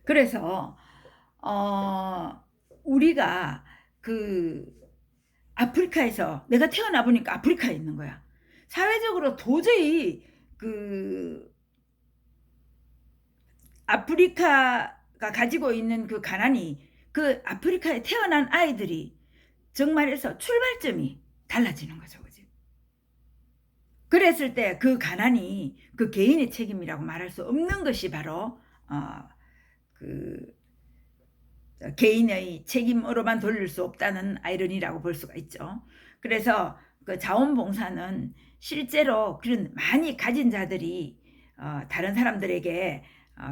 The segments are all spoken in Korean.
그래서 어 우리가 그 아프리카에서 내가 태어나 보니까 아프리카에 있는 거야. 사회적으로 도저히 그 아프리카가 가지고 있는 그 가난이, 그 아프리카에 태어난 아이들이 정말해서 출발점이 달라지는 거죠. 그지? 그랬을 때 그 가난이 그 개인의 책임이라고 말할 수 없는 것이 바로 그 개인의 책임으로만 돌릴 수 없다는 아이러니라고 볼 수가 있죠. 그래서 그 자원봉사는 실제로 그런 많이 가진 자들이 다른 사람들에게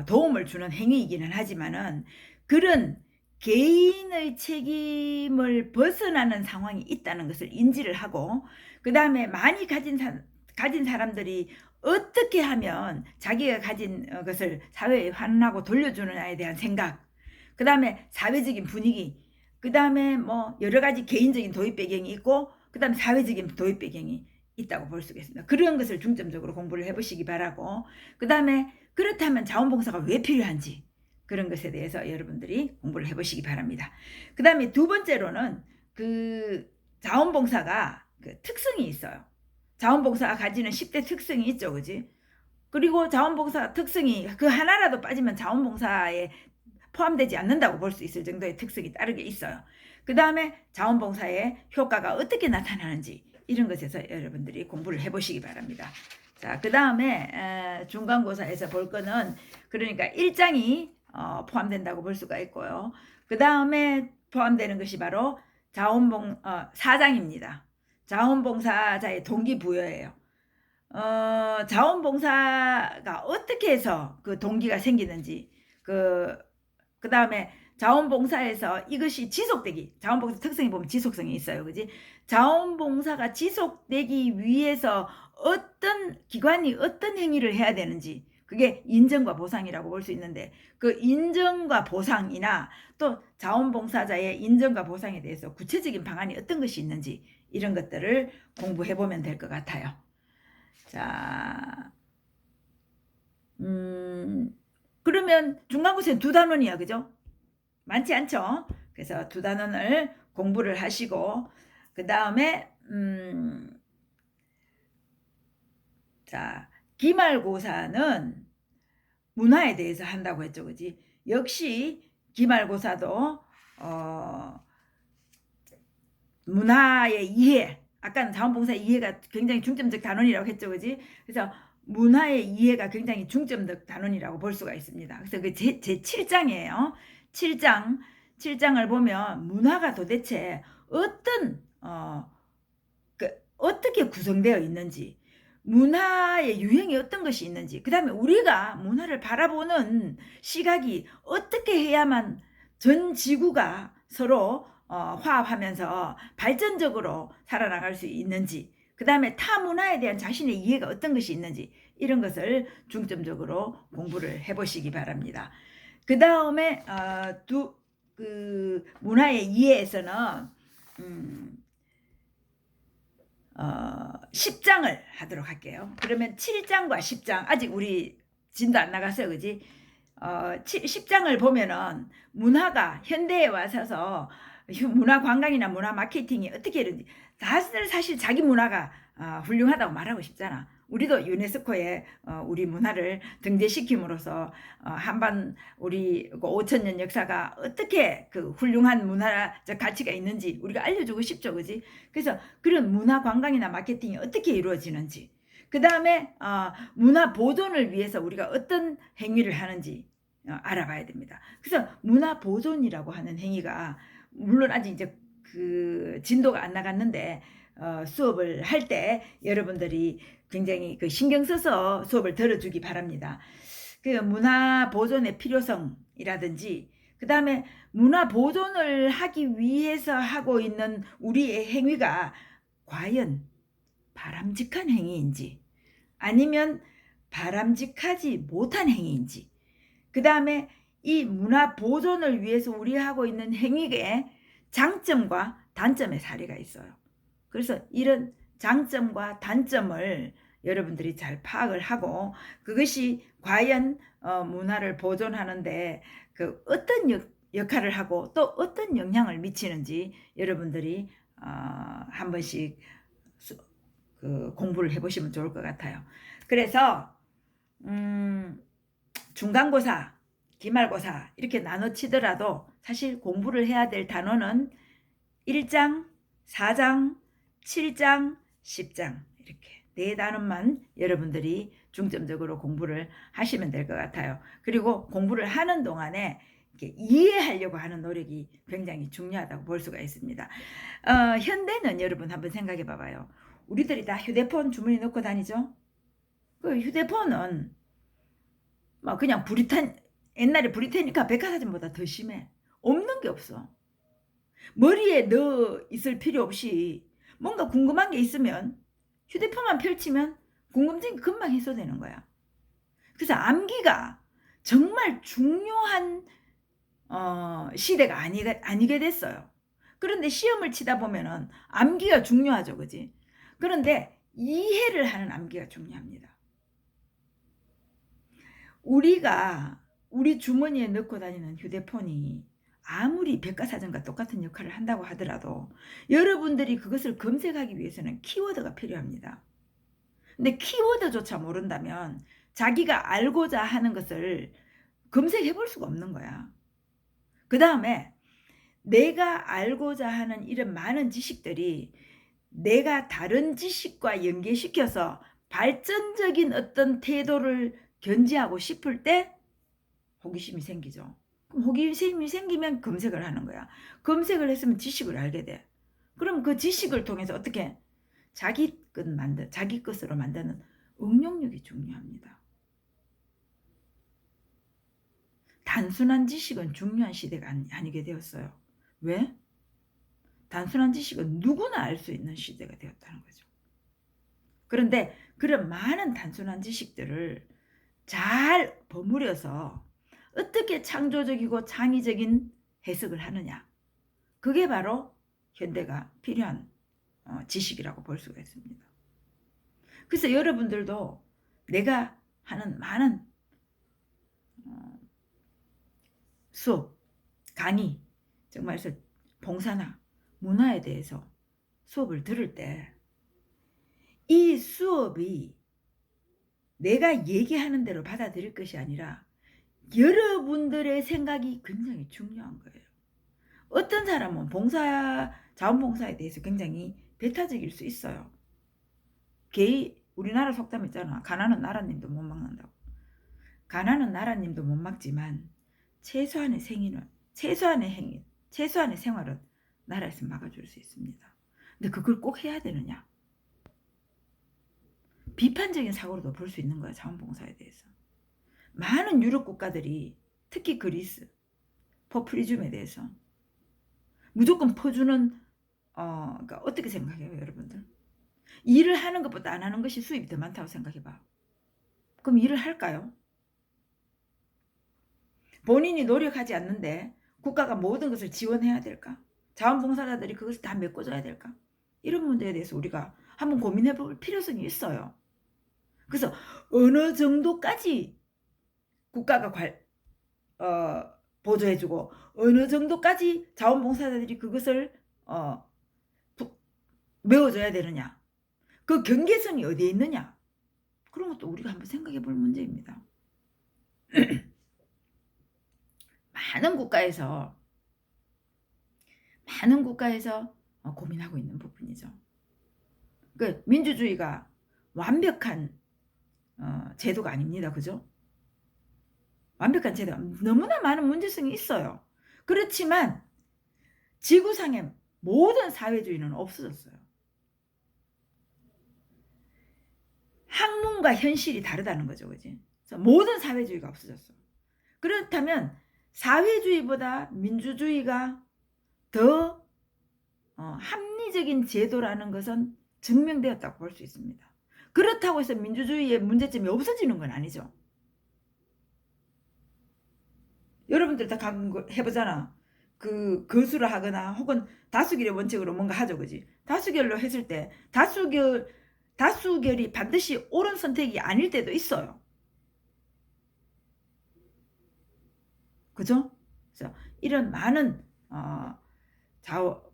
도움을 주는 행위이기는 하지만은, 그런 개인의 책임을 벗어나는 상황이 있다는 것을 인지를 하고, 그 다음에 많이 가진 사람들이 어떻게 하면 자기가 가진 것을 사회에 환원하고 돌려주느냐에 대한 생각, 그 다음에 사회적인 분위기, 그 다음에 뭐 여러 가지 개인적인 도입 배경이 있고, 그 다음에 사회적인 도입 배경이 있다고 볼 수가 있습니다. 그런 것을 중점적으로 공부를 해보시기 바라고, 그 다음에 그렇다면 자원봉사가 왜 필요한지, 그런 것에 대해서 여러분들이 공부를 해보시기 바랍니다. 그 다음에 두 번째로는 그 자원봉사가 그 특성이 있어요. 자원봉사가 가지는 10대 특성이 있죠. 그지? 그리고 자원봉사 특성이 그 하나라도 빠지면 자원봉사에 포함되지 않는다고 볼 수 있을 정도의 특성이 따르게 있어요. 그 다음에 자원봉사의 효과가 어떻게 나타나는지, 이런 것에서 여러분들이 공부를 해보시기 바랍니다. 자, 그 다음에 중간고사에서 볼 거는, 그러니까 1장이 포함된다고 볼 수가 있고요. 그 다음에 포함되는 것이 바로 4장입니다. 자원봉사자의 동기부여예요. 자원봉사가 어떻게 해서 그 동기가 생기는지, 그 다음에 자원봉사에서 이것이 지속되기, 자원봉사 특성이 보면 지속성이 있어요. 그지? 자원봉사가 지속되기 위해서 어떤 기관이 어떤 행위를 해야 되는지, 그게 인정과 보상이라고 볼 수 있는데, 그 인정과 보상이나 또 자원봉사자의 인정과 보상에 대해서 구체적인 방안이 어떤 것이 있는지, 이런 것들을 공부해 보면 될 것 같아요. 자, 그러면 중간고사는 두 단원이야. 그죠? 많지 않죠? 그래서 두 단원을 공부를 하시고, 그 다음에 자, 기말고사는 문화에 대해서 한다고 했죠. 그지? 역시 기말고사도 문화의 이해, 아까는 자원봉사 이해가 굉장히 중점적 단원이라고 했죠. 그지? 그래서 문화의 이해가 굉장히 중점적 단원이라고 볼 수가 있습니다. 그래서 그 제 7장이에요. 7장을 보면 문화가 도대체 어떻게 구성되어 있는지, 문화의 유형이 어떤 것이 있는지, 그 다음에 우리가 문화를 바라보는 시각이 어떻게 해야만 전 지구가 서로 화합하면서 발전적으로 살아나갈 수 있는지, 그 다음에 타 문화에 대한 자신의 이해가 어떤 것이 있는지, 이런 것을 중점적으로 공부를 해보시기 바랍니다. 그 다음에 그 문화의 이해에서는 10장을 하도록 할게요. 그러면 7장과 10장, 아직 우리 진도 안 나갔어요. 그지? 10장을 보면은 문화가 현대에 와서 문화 관광이나 문화 마케팅이 어떻게 이런지, 다들 사실 자기 문화가 훌륭하다고 말하고 싶잖아. 우리도 유네스코에 우리 문화를 등재시킴으로써 한반 우리 5천년 역사가 어떻게 그 훌륭한 문화적 가치가 있는지 우리가 알려주고 싶죠. 그지? 그래서 그런 문화 관광이나 마케팅이 어떻게 이루어지는지, 그 다음에 문화 보존을 위해서 우리가 어떤 행위를 하는지 알아봐야 됩니다. 그래서 문화 보존이라고 하는 행위가, 물론 아직 이제 그 진도가 안 나갔는데 수업을 할 때 여러분들이 굉장히 그 신경 써서 수업을 들어주기 바랍니다. 그 문화 보존의 필요성이라든지, 그 다음에 문화 보존을 하기 위해서 하고 있는 우리의 행위가 과연 바람직한 행위인지, 아니면 바람직하지 못한 행위인지, 그 다음에 이 문화 보존을 위해서 우리 하고 있는 행위의 장점과 단점의 사례가 있어요. 그래서 이런 장점과 단점을 여러분들이 잘 파악을 하고 그것이 과연 문화를 보존하는데 그 어떤 역할을 하고 또 어떤 영향을 미치는지 여러분들이 한 번씩 그 공부를 해보시면 좋을 것 같아요. 그래서 중간고사, 기말고사 이렇게 나눠치더라도 사실 공부를 해야 될 단원은 1장, 4장, 7장, 10장 이렇게 4단원만 여러분들이 중점적으로 공부를 하시면 될 것 같아요. 그리고 공부를 하는 동안에 이렇게 이해하려고 하는 노력이 굉장히 중요하다고 볼 수가 있습니다. 현대는 여러분 한번 생각해 봐봐요. 우리들이 다 휴대폰 주머니에 넣고 다니죠. 그 휴대폰은 막 그냥 옛날에 브리테니카 백화사전보다 더 심해. 없는 게 없어. 머리에 넣어 있을 필요 없이 뭔가 궁금한 게 있으면 휴대폰만 펼치면 궁금증이 금방 해소되는 거야. 그래서 암기가 정말 중요한 시대가 아니게 됐어요. 그런데 시험을 치다 보면은 암기가 중요하죠, 그지? 그런데 이해를 하는 암기가 중요합니다. 우리가 우리 주머니에 넣고 다니는 휴대폰이 아무리 백과사전과 똑같은 역할을 한다고 하더라도 여러분들이 그것을 검색하기 위해서는 키워드가 필요합니다. 근데 키워드조차 모른다면 자기가 알고자 하는 것을 검색해 볼 수가 없는 거야. 그 다음에 내가 알고자 하는 이런 많은 지식들이 내가 다른 지식과 연계시켜서 발전적인 어떤 태도를 견지하고 싶을 때 호기심이 생기죠. 그럼 호기심이 생기면 검색을 하는 거야. 검색을 했으면 지식을 알게 돼. 그럼 그 지식을 통해서 어떻게 자기 것으로 만드는 응용력이 중요합니다. 단순한 지식은 중요한 시대가 아니게 되었어요. 왜? 단순한 지식은 누구나 알 수 있는 시대가 되었다는 거죠. 그런데 그런 많은 단순한 지식들을 잘 버무려서 어떻게 창조적이고 창의적인 해석을 하느냐. 그게 바로 현대가 필요한 지식이라고 볼 수가 있습니다. 그래서 여러분들도 내가 하는 많은 수업, 강의, 정말 봉사나 문화에 대해서 수업을 들을 때 이 수업이 내가 얘기하는 대로 받아들일 것이 아니라 여러분들의 생각이 굉장히 중요한 거예요. 어떤 사람은 자원봉사에 대해서 굉장히 배타적일 수 있어요. 우리나라 속담 있잖아. 가난한 나라님도 못 막는다고. 가난한 나라님도 못 막지만 최소한의 생활은 나라에서 막아줄 수 있습니다. 근데 그걸 꼭 해야 되느냐? 비판적인 사고로도 볼 수 있는 거야. 자원봉사에 대해서. 많은 유럽 국가들이 특히 그리스 포퓰리즘에 대해서 무조건 퍼주는 그러니까 어떻게 생각해요, 여러분들? 일을 하는 것보다 안 하는 것이 수입이 더 많다고 생각해봐. 그럼 일을 할까요? 본인이 노력하지 않는데 국가가 모든 것을 지원해야 될까? 자원봉사자들이 그것을 다 메꿔줘야 될까? 이런 문제에 대해서 우리가 한번 고민해 볼 필요성이 있어요. 그래서 어느 정도까지 국가가 보조해주고 어느 정도까지 자원봉사자들이 그것을 메워줘야 되느냐. 그 경계선이 어디에 있느냐. 그런 것도 우리가 한번 생각해 볼 문제입니다. 많은 국가에서 고민하고 있는 부분이죠. 그 민주주의가 완벽한 제도가 아닙니다. 그죠? 완벽한 제도가 너무나 많은 문제성이 있어요. 그렇지만 지구상의 모든 사회주의는 없어졌어요. 학문과 현실이 다르다는 거죠. 그지? 그래서 모든 사회주의가 없어졌어. 그렇다면 사회주의보다 민주주의가 더 합리적인 제도라는 것은 증명되었다고 볼 수 있습니다. 그렇다고 해서 민주주의의 문제점이 없어지는 건 아니죠. 여러분들 다 해보잖아. 그 거수를 하거나 혹은 다수결의 원칙으로 뭔가 하죠. 그지? 다수결로 했을 때 다수결이 반드시 옳은 선택이 아닐 때도 있어요. 그죠? 그래서 이런 많은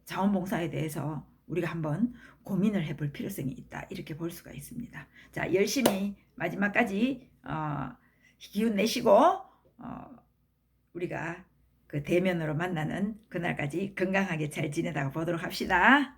자원봉사에 대해서 우리가 한번 고민을 해볼 필요성이 있다. 이렇게 볼 수가 있습니다. 자, 열심히 마지막까지 기운 내시고 우리가 그 대면으로 만나는 그날까지 건강하게 잘 지내다가 보도록 합시다.